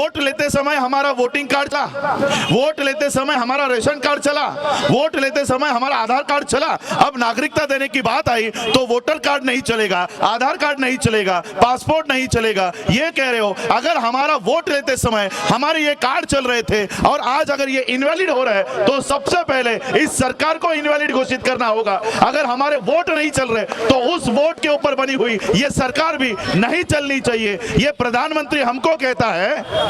Vote लेते समय हमारा वोटिंग कार्ड चला, वोट लेते समय हमारा रेशन कार्ड चला, वोट लेते समय हमारा आधार कार्ड चला। अब नागरिकता देने की बात आई तो वोटर कार्ड नहीं चलेगा, आधार कार्ड नहीं चलेगा, पासपोर्ट नहीं चलेगा। ये कह रहे हो अगर हमारा वोट लेते समय हमारे ये कार्ड चल रहे थे और आज अगर ये इनवैलिड हो रहा है तो सबसे पहले इस सरकार को इनवैलिड घोषित करना होगा। अगर हमारे वोट नहीं चल रहे तो उस वोट के ऊपर बनी हुई ये सरकार भी नहीं चलनी चाहिए। ये प्रधानमंत्री हमको कहता है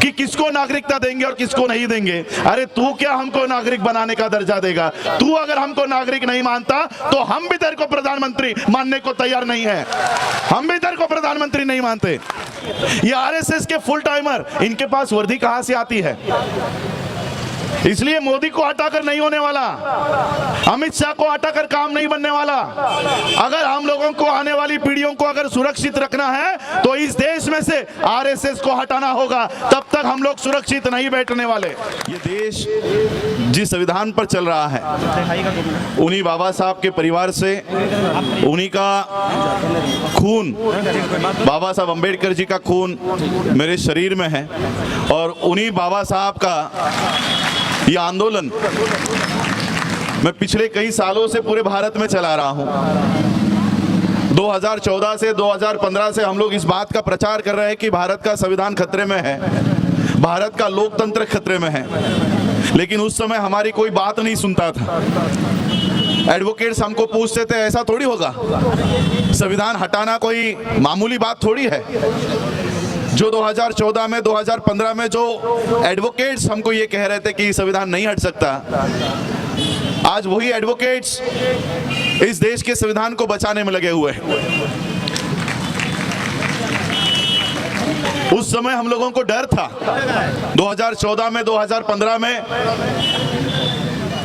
कि किसको नागरिकता देंगे और किसको नहीं देंगे। अरे तू क्या हमको नागरिक बनाने का दर्जा देगा? तू अगर हमको नागरिक नहीं मानता तो हम भी तेरे को प्रधानमंत्री मानने को तैयार नहीं है, हम भी तेरे को प्रधानमंत्री नहीं मानते। ये आरएसएस के फुल टाइमर, इनके पास वर्दी कहां से आती है? इसलिए मोदी को हटाकर नहीं होने वाला, अमित शाह को हटाकर काम नहीं बनने वाला। अगर हम लोगों को आने वाली पीढ़ियों को अगर सुरक्षित रखना है तो इस देश में से आरएसएस को हटाना होगा, तब तक हम लोग सुरक्षित नहीं बैठने वाले। ये देश जिस संविधान पर चल रहा है उन्हीं बाबा साहब के परिवार से, उन्हीं का खून, बाबा साहब अम्बेडकर जी का खून मेरे शरीर में है और उन्हीं बाबा साहब का ये आंदोलन मैं पिछले कई सालों से पूरे भारत में चला रहा हूं। 2014 से 2015 से हम लोग इस बात का प्रचार कर रहे हैं कि भारत का संविधान खतरे में है, भारत का लोकतंत्र खतरे में है, लेकिन उस समय हमारी कोई बात नहीं सुनता था। एडवोकेट्स हमको पूछते थे ऐसा थोड़ी होगा, संविधान हटाना कोई मामूली बात थोड़ी है। जो 2014 में 2015 में जो एडवोकेट्स हमको ये कह रहे थे कि संविधान नहीं हट सकता, आज वही एडवोकेट्स इस देश के संविधान को बचाने में लगे हुए हैं। उस समय हम लोगों को डर था 2014 में 2015 में,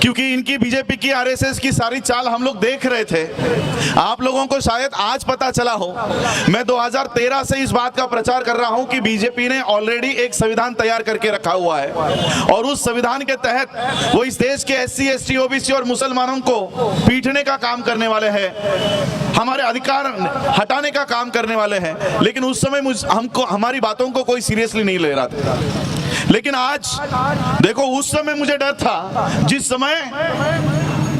क्योंकि इनकी बीजेपी की आरएसएस की सारी चाल हम लोग देख रहे थे। आप लोगों को शायद आज पता चला हो, मैं 2013 से इस बात का प्रचार कर रहा हूं कि बीजेपी ने ऑलरेडी एक संविधान तैयार करके रखा हुआ है और उस संविधान के तहत वो इस देश के एससी, एसटी, ओबीसी और मुसलमानों को पीटने का काम करने वाले हैं, हमारे अधिकार हटाने का काम करने वाले हैं। लेकिन उस समय हमको हमारी बातों को कोई सीरियसली नहीं ले रहा था। लेकिन आज देखो, उस समय मुझे डर था, जिस समय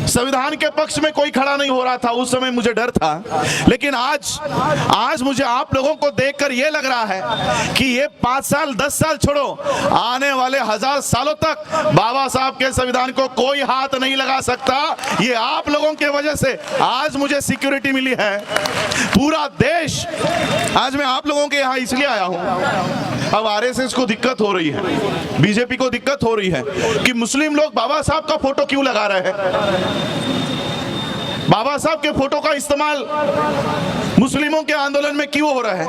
संविधान के पक्ष में कोई खड़ा नहीं हो रहा था उस समय मुझे डर था। लेकिन आज मुझे आप लोगों को देखकर यह लग रहा है कि ये 5 साल 10 साल छोड़ो, आने वाले 1000 सालों तक बाबा साहब के संविधान को कोई हाथ नहीं लगा सकता। ये आप लोगों के वजह से आज मुझे सिक्योरिटी मिली है। पूरा देश, आज मैं आप लोगों के यहाँ इसलिए आया हूँ, अब आरएसएस को दिक्कत हो रही है, बीजेपी को दिक्कत हो रही है कि मुस्लिम लोग बाबा साहब का फोटो क्यों लगा रहे हैं। बाबा साहब के फोटो का इस्तेमाल मुस्लिमों के आंदोलन में क्यों हो रहा है?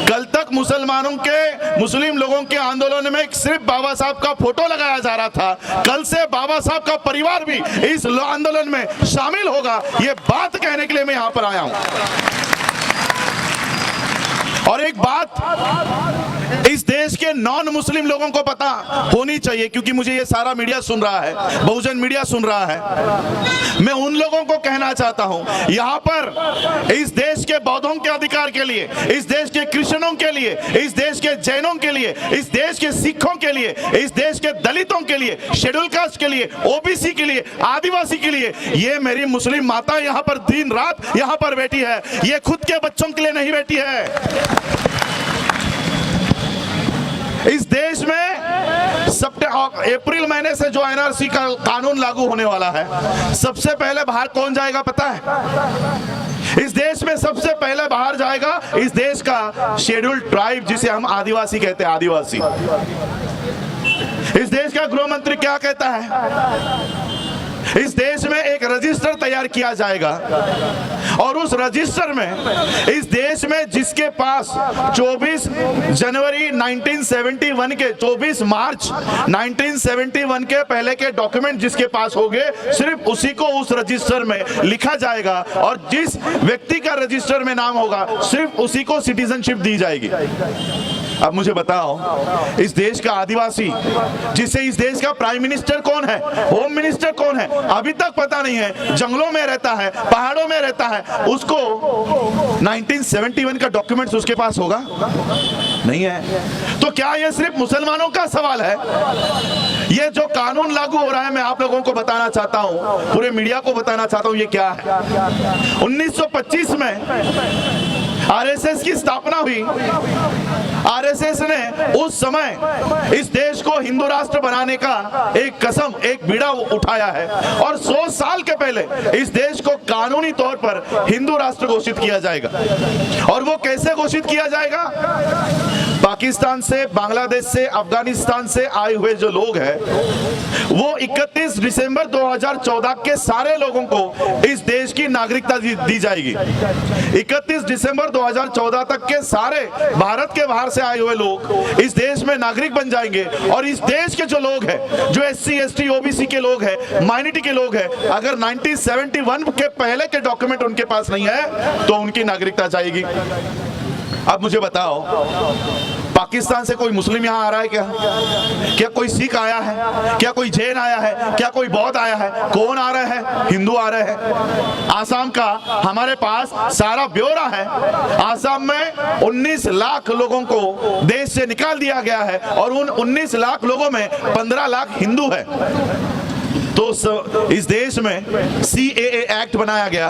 कल तक मुस्लिम लोगों के आंदोलन में सिर्फ बाबा साहब का फोटो लगाया जा रहा था, कल से बाबा साहब का परिवार भी इस आंदोलन में शामिल होगा। ये बात कहने के लिए मैं यहां पर आया हूं। और एक बात इस देश के नॉन मुस्लिम लोगों को पता होनी चाहिए, क्योंकि मुझे ये सारा मीडिया सुन रहा है, बहुजन मीडिया सुन रहा है। मैं उन लोगों को कहना चाहता हूं, यहां पर इस देश के बौद्धों के अधिकार के लिए, इस देश के क्रिश्चियनों के लिए, इस देश के जैनों के लिए, इस देश के सिखों के लिए, इस देश के दलितों के लिए, शेड्यूल कास्ट के लिए, ओबीसी के लिए, आदिवासी के लिए, ये मेरी मुस्लिम माता यहां पर दिन रात यहां पर बैठी है। ये खुद के बच्चों के लिए नहीं बैठी है। इस देश में अप्रैल महीने से जो एनआरसी का कानून लागू होने वाला है, सबसे पहले बाहर कौन जाएगा पता है? इस देश में सबसे पहले बाहर जाएगा इस देश का शेड्यूल्ड ट्राइब, जिसे हम आदिवासी कहते हैं, आदिवासी। इस देश का गृह मंत्री क्या कहता है? इस देश में एक रजिस्टर तैयार किया जाएगा और उस रजिस्टर में इस देश में जिसके पास 24 जनवरी 1971 के 24 मार्च 1971 के पहले के डॉक्यूमेंट जिसके पास होंगे, सिर्फ उसी को उस रजिस्टर में लिखा जाएगा और जिस व्यक्ति का रजिस्टर में नाम होगा सिर्फ उसी को सिटीजनशिप दी जाएगी। अब मुझे बताओ, इस देश का आदिवासी, जिसे इस देश का प्राइम मिनिस्टर कौन है, होम मिनिस्टर कौन है, अभी तक पता नहीं है, जंगलों में रहता है, पहाड़ों में रहता है, उसको 1971 का डॉक्यूमेंट्स उसके पास होगा? नहीं है। तो क्या ये सिर्फ मुसलमानों का सवाल है? ये जो कानून लागू हो रहा है, मैं आप लोगों को बताना चाहता हूं, पूरे मीडिया को बताना चाहता हूं, ये क्या है। 1925 में आरएसएस की स्थापना हुई। आरएसएस ने उस समय इस देश को हिंदू राष्ट्र बनाने का एक कसम, एक बीड़ा उठाया है, और 100 साल के पहले इस देश को कानूनी तौर पर हिंदू राष्ट्र घोषित किया जाएगा। और वो कैसे घोषित किया जाएगा? पाकिस्तान से, बांग्लादेश से, अफगानिस्तान से आए हुए जो लोग हैं, वो 31 दिसंबर 2014 के सारे लोगों को इस देश की नागरिकता दी जाएगी। 31 दिसंबर 2014 तक के सारे भारत के बाहर से आए हुए लोग इस देश में नागरिक बन जाएंगे। और इस देश के जो लोग हैं, जो SC, ST, OBC के लोग हैं, माइनॉरिटी के लोग हैं, अगर 1971 के पहले के डॉक्यूमेंट उनके पास नहीं है तो उनकी नागरिकता जाएगी। अब मुझे बताओ, पाकिस्तान से कोई मुस्लिम यहाँ आ रहा है क्या? क्या कोई सिख आया है? क्या कोई जैन आया है? क्या कोई बौद्ध आया है? कौन आ रहा है? हिंदू आ रहे हैं। आसाम का हमारे पास सारा ब्यौरा है। आसाम में 19 लाख लोगों को देश से निकाल दिया गया है, और उन 19 लाख लोगों में 15 लाख हिंदू है। तो इस देश में CAA एक्ट बनाया गया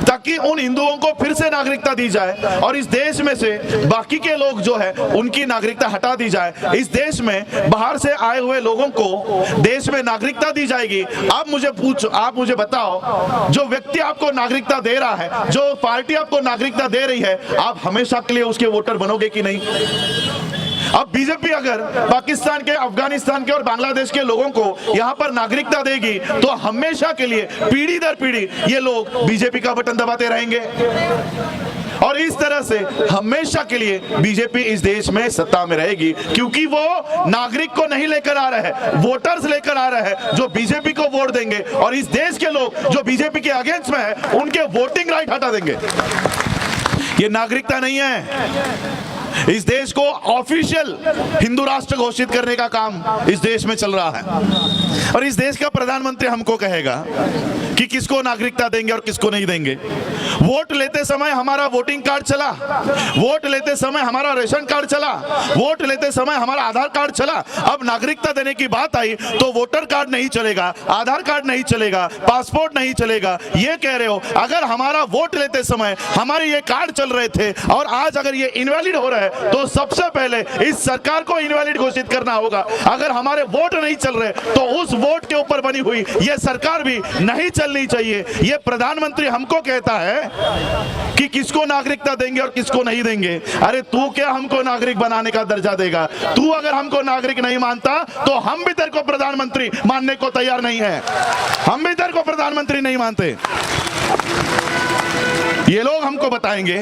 ताकि उन हिंदुओं को फिर से नागरिकता दी जाए, और इस देश में से बाकी के लोग जो है उनकी नागरिकता हटा दी जाए। इस देश में बाहर से आए हुए लोगों को देश में नागरिकता दी जाएगी। अब आप मुझे बताओ, जो व्यक्ति आपको नागरिकता दे रहा है, जो पार्टी आपको नागरिकता दे रही है, आप हमेशा के लिए उसके वोटर बनोगे कि नहीं? अब बीजेपी अगर पाकिस्तान के, अफगानिस्तान के और बांग्लादेश के लोगों को यहाँ पर नागरिकता देगी तो हमेशा के लिए, पीढ़ी दर पीढ़ी ये लोग बीजेपी का बटन दबाते रहेंगे, और इस तरह से हमेशा के लिए बीजेपी इस देश में सत्ता में रहेगी, क्योंकि वो नागरिक को नहीं लेकर आ रहे हैं, वोटर्स लेकर आ रहे हैं जो बीजेपी को वोट देंगे, और इस देश के लोग जो बीजेपी के अगेंस्ट में है उनके वोटिंग राइट हटा देंगे। ये नागरिकता नहीं है। इस देश को ऑफिशियल हिंदू राष्ट्र घोषित करने का काम इस देश में चल रहा है, और इस देश का प्रधानमंत्री हमको कहेगा कि किसको नागरिकता देंगे और किसको नहीं देंगे। वोट लेते समय हमारा वोटिंग कार्ड चला, वोट लेते समय हमारा रेशन कार्ड चला, वोट लेते समय हमारा आधार कार्ड चला। अब नागरिकता देने की बात आई तो वोटर कार्ड नहीं चलेगा, आधार कार्ड नहीं चलेगा, पासपोर्ट नहीं चलेगा। ये कह रहे हो अगर हमारा वोट लेते समय हमारे ये कार्ड चल रहे थे और आज अगर ये इनवैलिड हो रहा है तो सबसे पहले इस सरकार को इनवैलिड घोषित करना होगा। अगर हमारे वोट नहीं चल रहे तो उस वोट के ऊपर बनी हुई ये सरकार भी नहीं चलनी चाहिए। ये प्रधानमंत्री हमको कहता है कि किसको नागरिकता देंगे और किसको नहीं देंगे। अरे तू क्या हमको नागरिक बनाने का दर्जा देगा? तू अगर हमको नागरिक नहीं मानता तो हम भी तेरे को प्रधानमंत्री मानने को तैयार नहीं है। हम भी तेरे को प्रधानमंत्री नहीं मानते। ये लोग हमको बताएंगे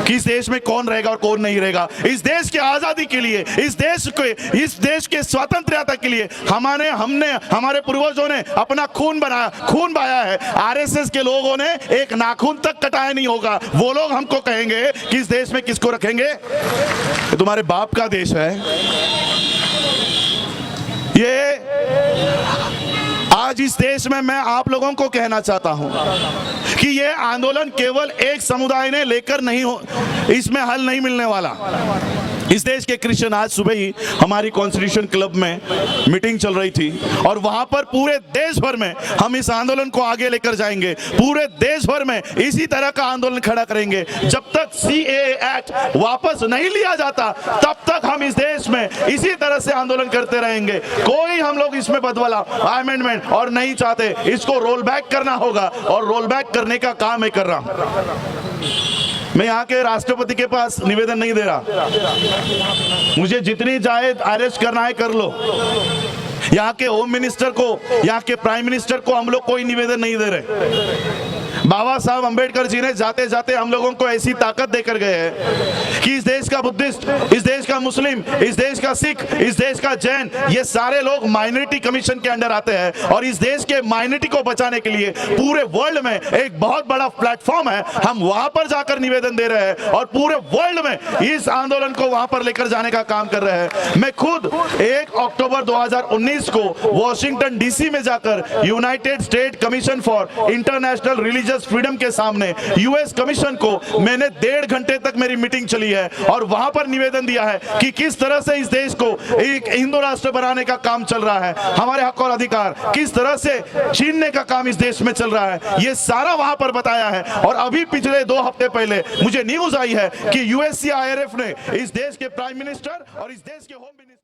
कि इस देश में कौन रहेगा और कौन नहीं रहेगा। इस देश की आजादी के लिए, इस देश के स्वतंत्रता के लिए हमारे पूर्वजों ने अपना खून बहाया है। आरएसएस के लोगों ने एक नाखून तक कटाया नहीं होगा। वो लोग हमको कहेंगे कि इस देश में किसको रखेंगे? ये तुम्हारे बाप का देश है। ये आज इस देश में मैं आप लोगों को कहना चाहता हूं कि ये आंदोलन केवल एक समुदाय ने लेकर नहीं हो, इसमें हल नहीं मिलने वाला। इस देश के क्रिश्चियन, आज सुबह ही हमारी कॉन्स्टिट्यूशन क्लब में मीटिंग चल रही थी और वहां पर पूरे देश भर में हम इस आंदोलन को आगे लेकर जाएंगे। पूरे देश भर में इसी तरह का आंदोलन खड़ा करेंगे। जब तक CAA एक्ट वापस नहीं लिया जाता तब तक हम इस देश में इसी तरह से आंदोलन करते रहेंगे। कोई हम लोग इसमें बदला अमेंडमेंट और नहीं चाहते। इसको रोल बैक करना होगा और रोल बैक करने का काम मैं कर रहा हूं। मैं यहाँ के राष्ट्रपति के पास निवेदन नहीं दे रहा, मुझे जितनी चाहे अरेस्ट करना है कर लो। यहाँ के होम मिनिस्टर को, यहाँ के प्राइम मिनिस्टर को हम लोग कोई निवेदन नहीं दे रहे। बाबा साहब अंबेडकर जी ने जाते जाते हम लोगों को ऐसी ताकत देकर गए हैं कि इस देश का बुद्धिस्ट, इस देश का मुस्लिम, इस देश का सिख, इस देश का जैन, ये सारे लोग माइनॉरिटी कमीशन के अंडर आते हैं। और इस देश के माइनॉरिटी को बचाने के लिए पूरे वर्ल्ड में एक बहुत बड़ा प्लेटफॉर्म है। हम वहां पर जाकर निवेदन दे रहे हैं और पूरे वर्ल्ड में इस आंदोलन को वहां पर लेकर जाने का काम कर रहे हैं। मैं खुद 1 अक्टूबर 2019 को वॉशिंगटन DC में जाकर United state commission for international religious religious freedom के सामने यूएस कमीशन को मैंने 1.5 घंटे तक मेरी मीटिंग चली है और वहां पर निवेदन दिया है कि किस तरह से इस देश को एक हिंदू राष्ट्र बनाने का काम चल रहा है, हमारे हक और अधिकार किस तरह से छीनने का काम इस देश में चल रहा है, ये सारा वहां पर बताया है। और अभी पिछले 2 हफ्ते पहले मुझे न्यूज आई है कि यूएससीआईआरएफ ने इस देश के प्राइम मिनिस्टर और इस देश के होम मिनिस्टर